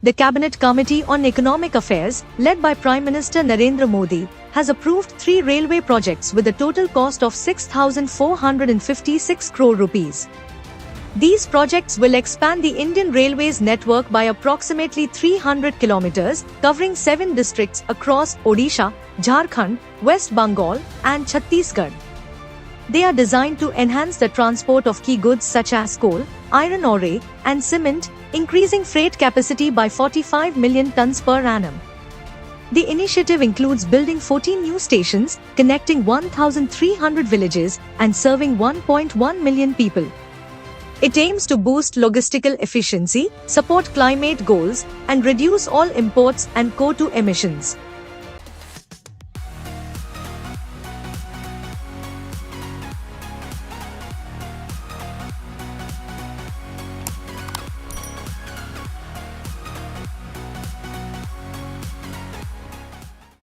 The Cabinet Committee on Economic Affairs, led by Prime Minister Narendra Modi, has approved 3 railway projects with a total cost of 6,456 crore rupees. These projects will expand the Indian Railways network by approximately 300 kilometers, covering 7 districts across Odisha, Jharkhand, West Bengal, and Chhattisgarh. They are designed to enhance the transport of key goods such as coal, iron ore, and cement, increasing freight capacity by 45 million tons per annum. The initiative includes building 14 new stations, connecting 1,300 villages and serving 1.1 million people. It aims to boost logistical efficiency, support climate goals, and reduce all imports and CO2 emissions.